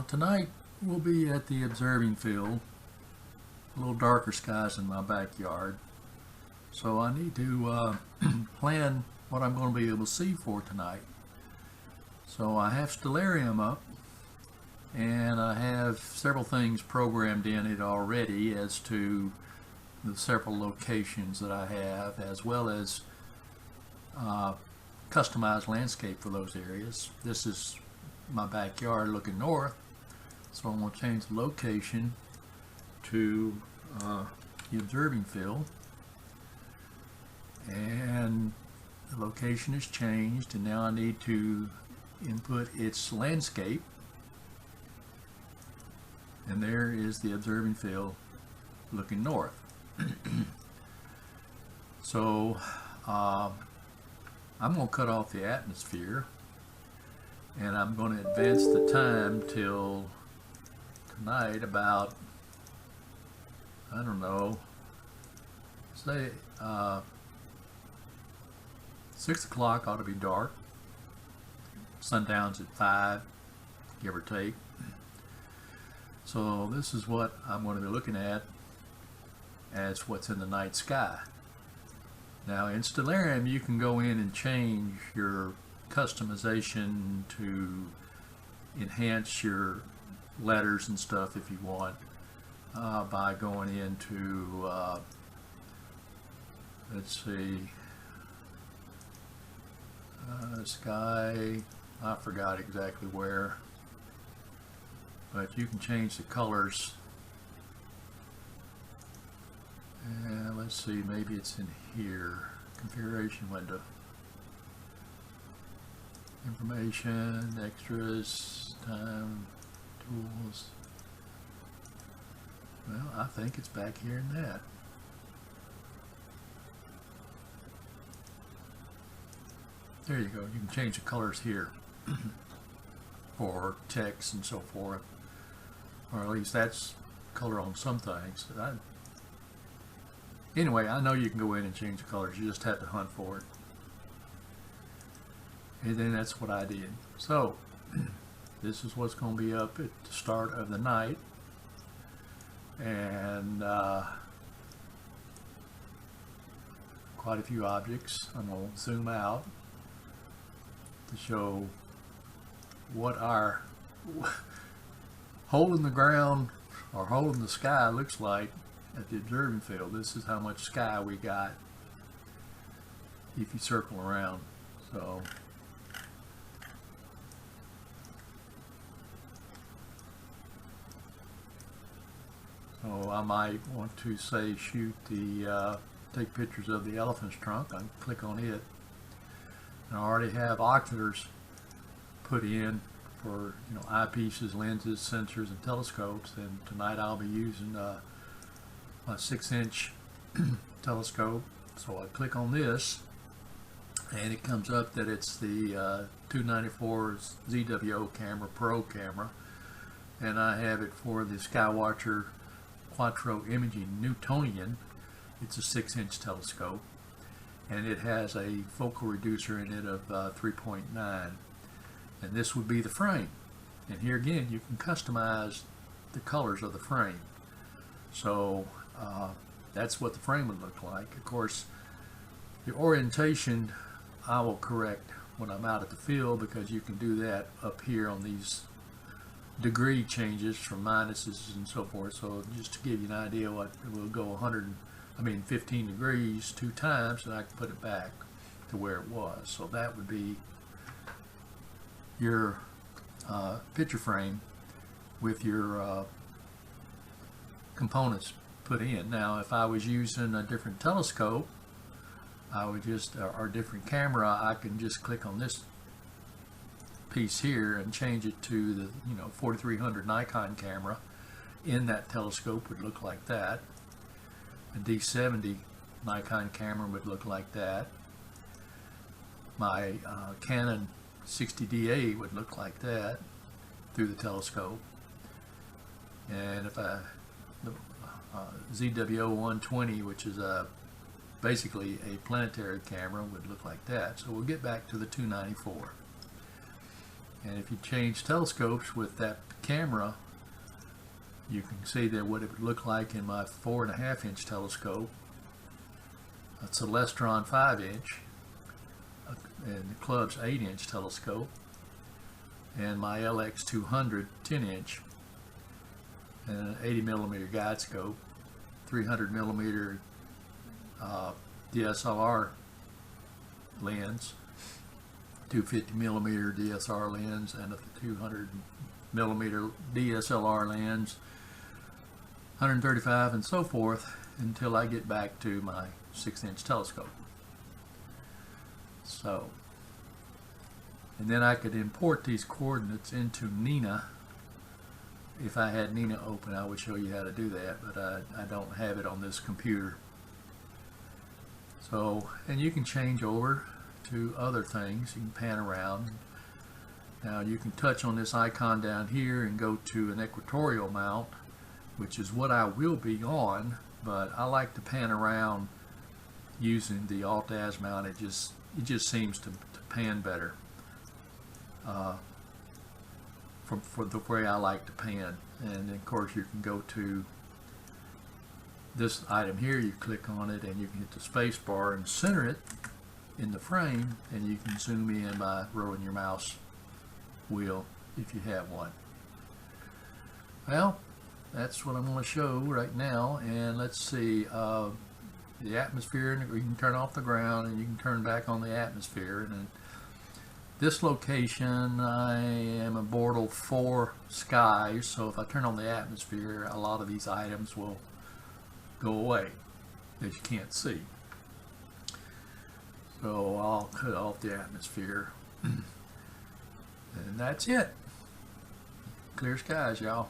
Tonight we'll be at the observing field, a little darker skies in my backyard. So I need to plan what I'm going to be able to see for tonight. So I have Stellarium up, and I have several things programmed in it already as to the several locations that I have, as well as customized landscape for those areas. This is my backyard looking north, so I'm going to change the location to the observing field, and the location is changed, and now I need to input its landscape, and there is the observing field looking north. So I'm going to cut off the atmosphere, and I'm going to advance the time till tonight about, I don't know, say 6 o'clock ought to be dark. Sundown's at 5, give or take. So this is what I'm going to be looking at as what's in the night sky. Now in Stellarium you can go in and change your customization to enhance your letters and stuff if you want by going into let's see, sky, I forgot exactly where, but you can change the colors. And let's see, maybe it's in here, configuration window, information, extras, time, tools. Well, I think it's back here in that. There you go. You can change the colors here for text and so forth, or at least that's color on some things. Anyway, I know you can go in and change the colors. You just have to hunt for it. And then that's what I did. So this is what's going to be up at the start of the night. And quite a few objects. I'm going to zoom out to show what our hole in the ground or hole in the sky looks like at the observing field. This is how much sky we got if you circle around. So I might want to say shoot the take pictures of the elephant's trunk. I can click on it, and I already have oculars put in for eyepieces, lenses, sensors, and telescopes. And tonight I'll be using a 6-inch telescope. So I click on this, and it comes up that it's the 294 ZWO camera, Pro camera, and I have it for the Skywatcher Quattro Imaging Newtonian. It's a 6-inch telescope, and it has a focal reducer in it of 3.9, and this would be the frame. And here again you can customize the colors of the frame. So that's what the frame would look like. Of course, the orientation I will correct when I'm out at the field, because you can do that up here on these degree changes from minuses and so forth. So just to give you an idea, what we'll go 15 degrees 2 times, and I can put it back to where it was. So that would be your picture frame with your components put in. Now if I was using a different telescope, I would just, or different camera, I can just click on this piece here and change it to the 4300 Nikon camera. In that telescope would look like that. A D70 Nikon camera would look like that. My Canon 60D8 would look like that through the telescope. And if I ZWO 120, which is basically a planetary camera, would look like that. So we'll get back to the 294. And if you change telescopes with that camera, you can see that what it would look like in my 4.5-inch telescope, a Stellarium 5-inch, and the club's 8-inch telescope, and my LX200 10-inch, and an 80mm guide scope, 300mm DSLR lens, 250mm DSLR lens, and a 200mm DSLR lens, 135, and so forth, until I get back to my 6-inch telescope. So, and then I could import these coordinates into Nina. If I had Nina open, I would show you how to do that, but I don't have it on this computer. So, and you can change over to other things. You can pan around. Now you can touch on this icon down here and go to an equatorial mount, which is what I will be on, but I like to pan around using the Alt-Az mount. It just seems to pan better for the way I like to pan. And then of course you can go to this item here, you click on it and you can hit the space bar and center it in the frame, and you can zoom in by rolling your mouse wheel if you have one. Well, that's what I'm going to show right now. And let's see, the atmosphere, and you can turn off the ground and you can turn back on the atmosphere. And in this location I am in Bortle 4 skies, so if I turn on the atmosphere, a lot of these items will go away that you can't see. So I'll cut off the atmosphere and that's it. Clear skies, y'all.